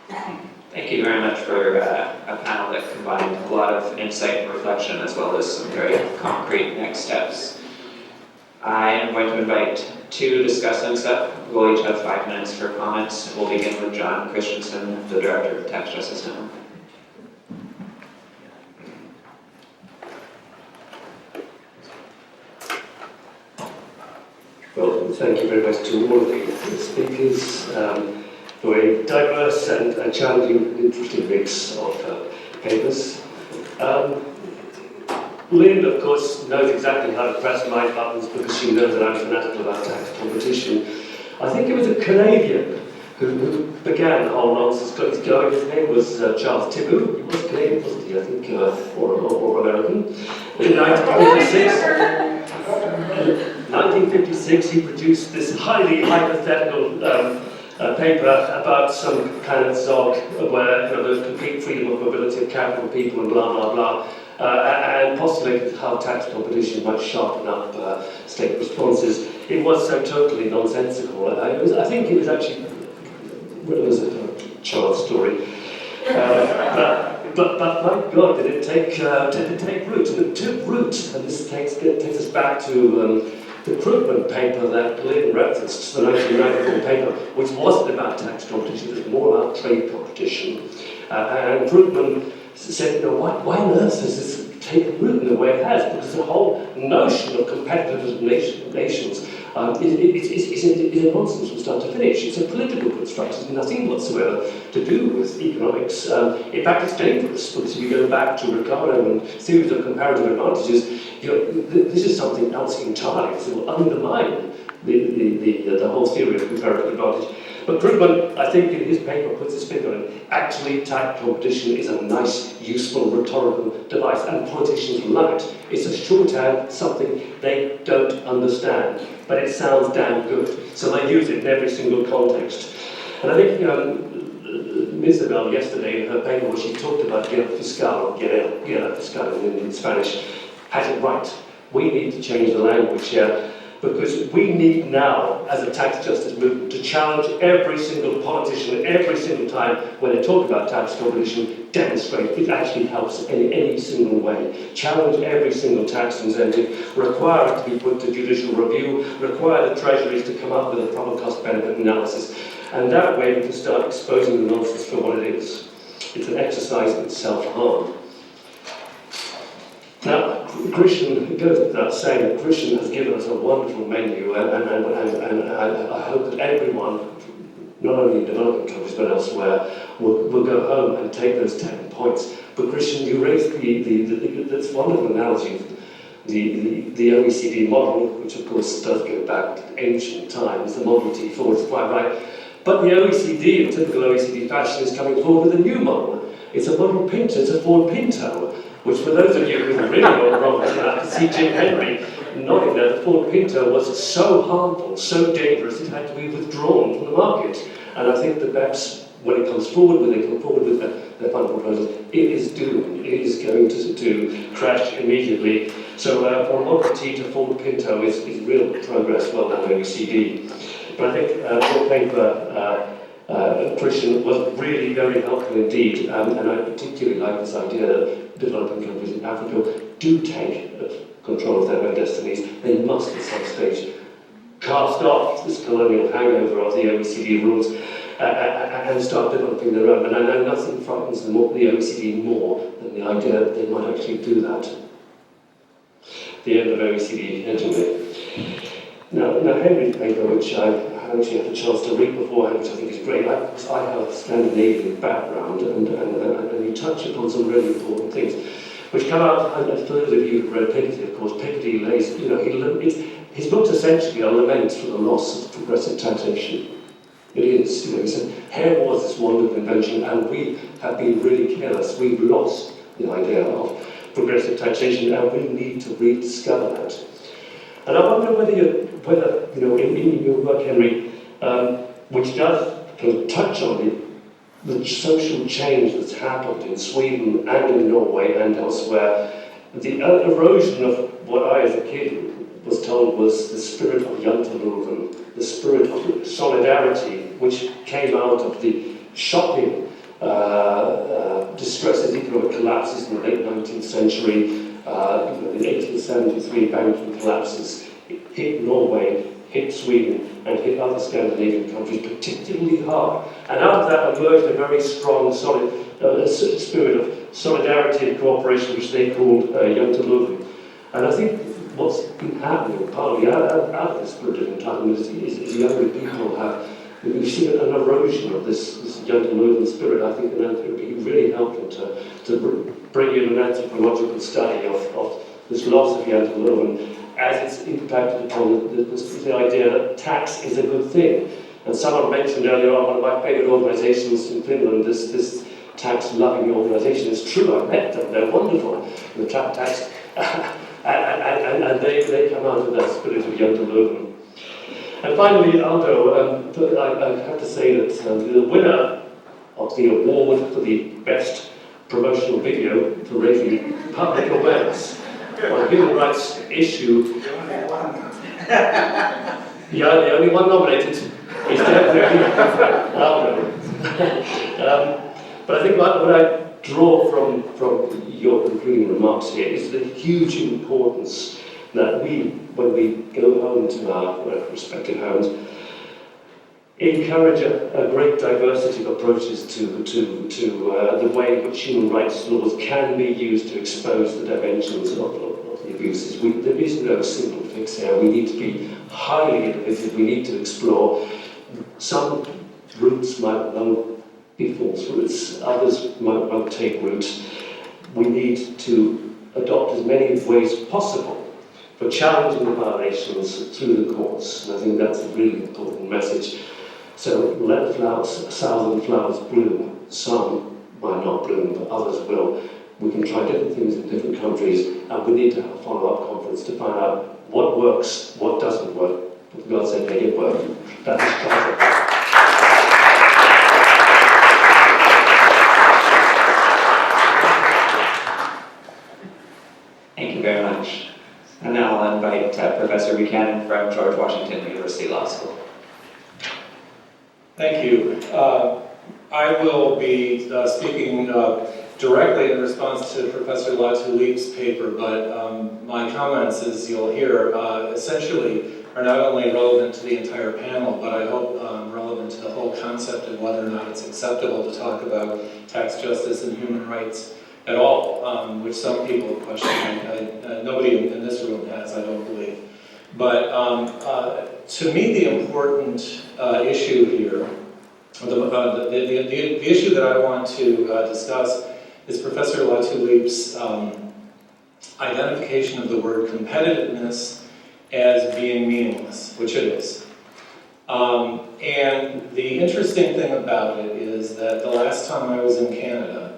Thank you very much for a panel that combined a lot of insight and reflection as well as some very concrete next steps. I am going to invite two discussants up. We'll each have 5 minutes for comments. We'll begin with John Christensen, the Director of the Tax Justice Network. Well, thank you very much to all of the speakers for a diverse and challenging and interesting mix of papers. Lynn, of course, knows exactly how to press my buttons because she knows that I'm fanatical about tax competition. I think it was a Canadian who began the whole nonsense going. His name was Charles Thibault. He was Canadian, wasn't he? I think, or American. In 1956, he produced this highly hypothetical paper about some kind of ZOG where there's complete freedom of mobility of capital, people, and blah, blah, blah. And postulated how tax competition might sharpen up state responses. It was so totally nonsensical. I think it was actually, what was it, a child's story. But my God, did it take root? And it took root, and this takes us back to the Krugman paper that Lynn referenced, the 1994 paper, which wasn't about tax competition, it was more about trade competition. And Krugman said, why on earth has this taken root in the way it has? Because the whole notion of competitive nations is a nonsense from start to finish. It's a political construct. It has nothing whatsoever to do with economics. In fact, it's dangerous because if you go back to Ricardo and theories of comparative advantages, this is something else entirely. This will undermine the whole theory of comparative advantage. But Krugman, I think, in his paper puts a spin on it. Actually, tax competition is a nice, useful, rhetorical device, and politicians love it. It's a shorthand, something they don't understand, but it sounds damn good. So they use it in every single context. And I think Ms. Isabel yesterday in her paper, where she talked about guerra fiscal, or guerra fiscal in Spanish, has it right. We need to change the language here. Because we need now, as a tax justice movement, to challenge every single politician every single time when they talk about tax competition, demonstrate it actually helps in any single way. Challenge every single tax incentive, require it to be put to judicial review, require the treasuries to come up with a proper cost-benefit analysis. And that way we can start exposing the nonsense for what it is. It's an exercise in self-harm. Now, Christian, it goes without saying that Christian has given us a wonderful menu, and I hope that everyone, not only in developing countries but elsewhere, will go home and take those 10 points. But Christian, you raised this wonderful analogy of the OECD model, which of course does go back to ancient times, the Model T4 is quite right. But the OECD, in typical OECD fashion, is coming forward with a new model. It's a model Pinto, it's a Ford Pinto, which for those of you who really know Robert, I can see Jim Henry nodding there. The Ford Pinto was so harmful, so dangerous, it had to be withdrawn from the market. And I think the BEPS, when it comes forward, when they come forward with their final proposal, it is doomed. It is going to crash immediately. So from Model T to Ford Pinto is real progress, well done OECD. But I think your paper, Christian, was really very helpful indeed, and I particularly like this idea that developing countries in Africa do take control of their own destinies. They must at some stage cast off this colonial hangover of the OECD rules and start developing their own. And I know nothing frightens the OECD more than the idea that they might actually do that. The end of OECD hegemony. Now Henry's paper, which I actually had a chance to read beforehand, which I think is great. I have a Scandinavian background, and you touch upon some really important things, which come out, and for those of you who've read Piketty, of course, Piketty lays, his book's essentially a lament for the loss of progressive taxation. It is, he said, here was this wonderful invention, and we have been really careless. We've lost the idea of progressive taxation, and we need to rediscover that. And I wonder whether in your work, Henry, which does kind of touch on the social change that's happened in Sweden and in Norway and elsewhere, the erosion of what I as a kid was told was the spirit of Janteloven, the spirit of solidarity, which came out of the shocking distresses, economic collapses in the late 19th century, the 1873 banking collapses hit Norway, hit Sweden, and hit other Scandinavian countries particularly hard. And out of that emerged a very strong, solid spirit of solidarity and cooperation, which they called Janteloven. And I think what's been happening, partly out of this spirit of entitlement, is younger people have, we've seen an erosion of this Janteloven spirit, I think, and it would be really helpful to bring in an anthropological study of this philosophy of Janteloven as it's impacted upon the idea that tax is a good thing. And someone mentioned earlier on, one of my favourite organisations in Finland, this tax-loving organisation. Is true, I met them, they're wonderful, the tax, and they come out of that spirit of Janteloven. And finally, Aldo, I have to say that the winner of the award for the best promotional video for raising public awareness on human rights issue. Yeah, the only one nominated is definitely Aldo. But I think what I draw from your concluding remarks here is the huge importance that we, when we go home to our respective homes, encourage a great diversity of approaches to the way in which human rights laws can be used to expose the dimensions of the abuses. There is no simple fix here. We need to be highly innovative. We need to explore. Some routes might not be false routes, others might not take root. We need to adopt as many ways possible for challenging the violations through the courts. And I think that's a really important message. So let the flowers, 1,000 flowers bloom. Some might not bloom, but others will. We can try different things in different countries, and we need to have a follow-up conference to find out what works, what doesn't work. But for God's sake, make it work. That is try. Thank you very much. And now I'll invite Professor Buchanan from George Washington University Law School. Thank you. I will be speaking directly in response to Professor Latoulipe's paper, but my comments, as you'll hear, essentially are not only relevant to the entire panel, but I hope relevant to the whole concept of whether or not it's acceptable to talk about tax justice and human rights at all, which some people question. Nobody in this room has, I don't believe. But to me, the important issue here, the issue that I want to discuss is Professor Latoulipe's identification of the word competitiveness as being meaningless, which it is. And the interesting thing about it is that the last time I was in Canada,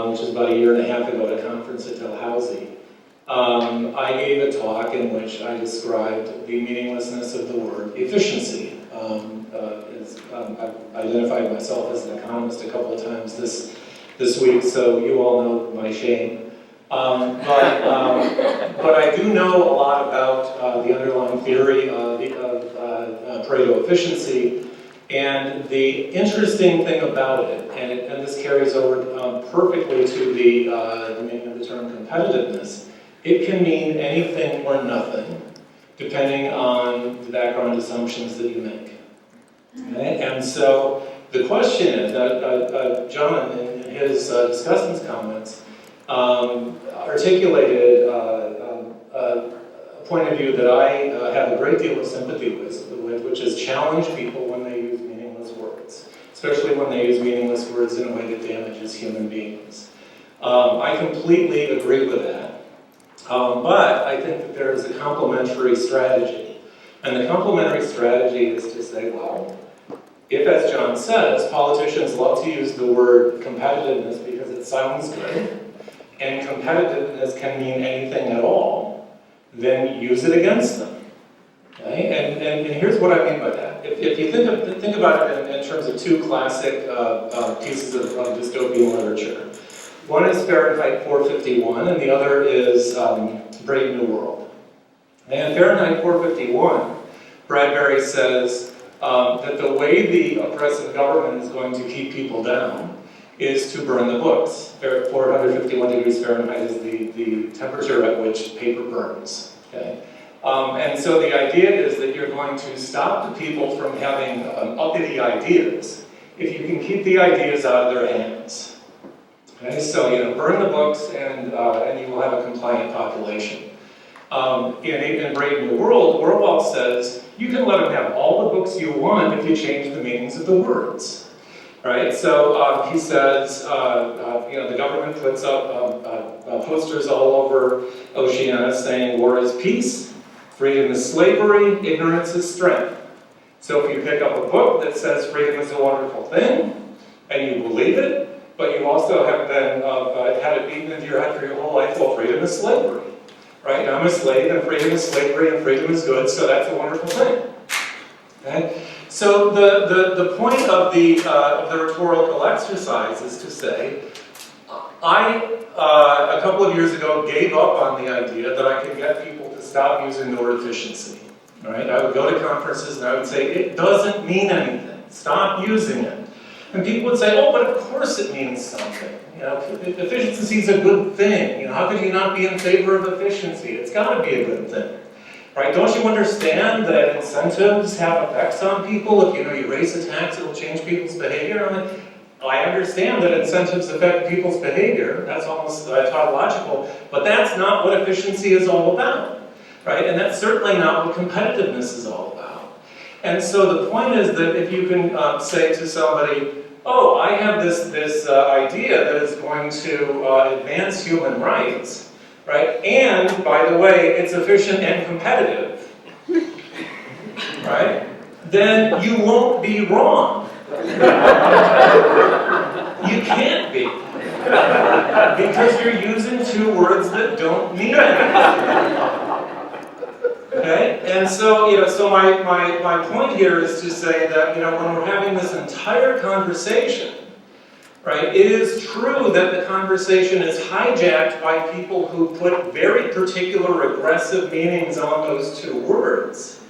which was about 1.5 years ago at a conference at Dalhousie, I gave a talk in which I described the meaninglessness of the word efficiency. I've identified myself as an economist a couple of times this week, so you all know my shame. But I do know a lot about the underlying theory of Pareto efficiency, and the interesting thing about it, and this carries over perfectly to the meaning of the term competitiveness, it can mean anything or nothing, depending on the background assumptions that you make. Okay? And so the question is that John, in his Discussants comments, articulated a point of view that I have a great deal of sympathy with, which is challenge people when they use meaningless words, especially when they use meaningless words in a way that damages human beings. I completely agree with that. But I think that there is a complementary strategy. And the complementary strategy is to say, well, if, as John says, politicians love to use the word competitiveness because it sounds good, and competitiveness can mean anything at all, then use it against them. Okay? And here's what I mean by that. If you think about it in terms of two classic pieces of dystopian literature. One is Fahrenheit 451, and the other is Brave New World. And in Fahrenheit 451, Bradbury says, that the way the oppressive government is going to keep people down is to burn the books. 451 degrees Fahrenheit is the temperature at which paper burns. Okay? And so the idea is that you're going to stop the people from having uppity ideas if you can keep the ideas out of their hands. Okay? So, burn the books and you will have a compliant population. In Brave New World, Orwell says, you can let them have all the books you want if you change the meanings of the words. Right? So he says, the government puts up posters all over Oceania saying war is peace, freedom is slavery, ignorance is strength. So if you pick up a book that says freedom is a wonderful thing, and you believe it, but you also have been had it beaten into your head for your whole life, well, freedom is slavery. Right? I'm a slave, and freedom is slavery, and freedom is good, so that's a wonderful thing. Okay? So the point of the rhetorical exercise is to say, I, a couple of years ago, gave up on the idea that I could get people to stop using the word efficiency. Right? I would go to conferences and I would say, it doesn't mean anything. Stop using it. And people would say, oh, but of course it means something. Efficiency is a good thing. How could you not be in favor of efficiency? It's got to be a good thing. Right? Don't you understand that incentives have effects on people? If you raise a tax, it'll change people's behavior. I understand that incentives affect people's behavior. That's almost tautological, but that's not what efficiency is all about. Right? And that's certainly not what competitiveness is all about. And so the point is that if you can say to somebody, oh, I have this idea that is going to advance human rights, right? And, by the way, it's efficient and competitive, right? Then you won't be wrong. You can't be. Because you're using two words that don't mean anything. Okay? And so, so my point here is to say that, when we're having this entire conversation, right, it is true that the conversation is hijacked by people who put very particular aggressive meanings on those two words,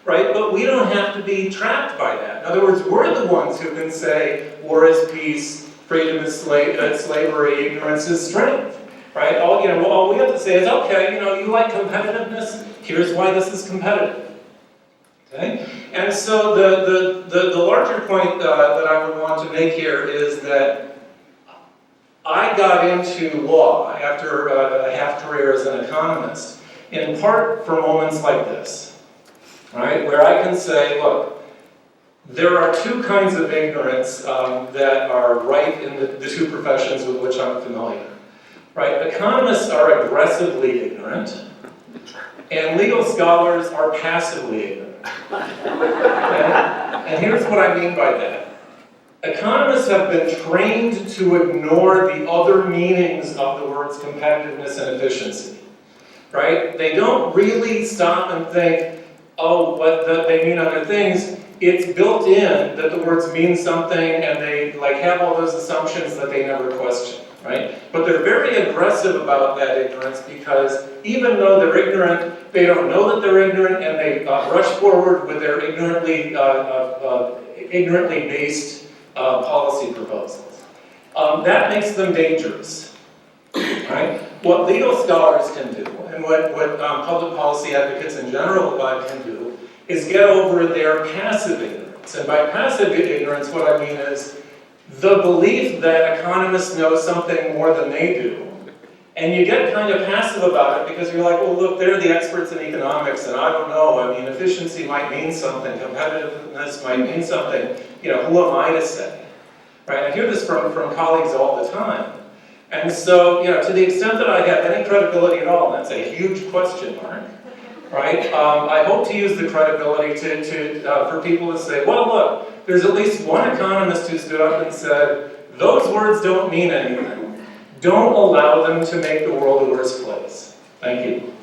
right? But we don't have to be trapped by that. In other words, we're the ones who can say war is peace, freedom is slavery, ignorance is strength, right? All we have to say is, okay, you like competitiveness? Here's why this is competitive. Okay? And so the larger point that I would want to make here is that I got into law after a half career as an economist, in part for moments like this, right? Where I can say, look, there are two kinds of ignorance that are rife in the two professions with which I'm familiar. Right? Economists are aggressively ignorant, and legal scholars are passively ignorant. Okay? And here's what I mean by that. Economists have been trained to ignore the other meanings of the words competitiveness and efficiency. Right? They don't really stop and think, oh, but they mean other things. It's built in that the words mean something, and they have all those assumptions that they never question. Right? But they're very aggressive about that ignorance because even though they're ignorant, they don't know that they're ignorant, and they rush forward with their ignorantly based policy proposals. That makes them dangerous. Right? What legal scholars can do, and what public policy advocates in general can do, is get over their passive ignorance. And by passive ignorance, what I mean is the belief that economists know something more than they do. And you get kind of passive about it because you're like, well, look, they're the experts in economics, and I don't know. I mean, efficiency might mean something. Competitiveness might mean something. Who am I to say? Right? I hear this from colleagues all the time. And so, to the extent that I have any credibility at all, and that's a huge question mark, right? I hope to use the credibility for people to say, well, look, there's at least one economist who stood up and said, those words don't mean anything. Don't allow them to make the world a worse place. Thank you.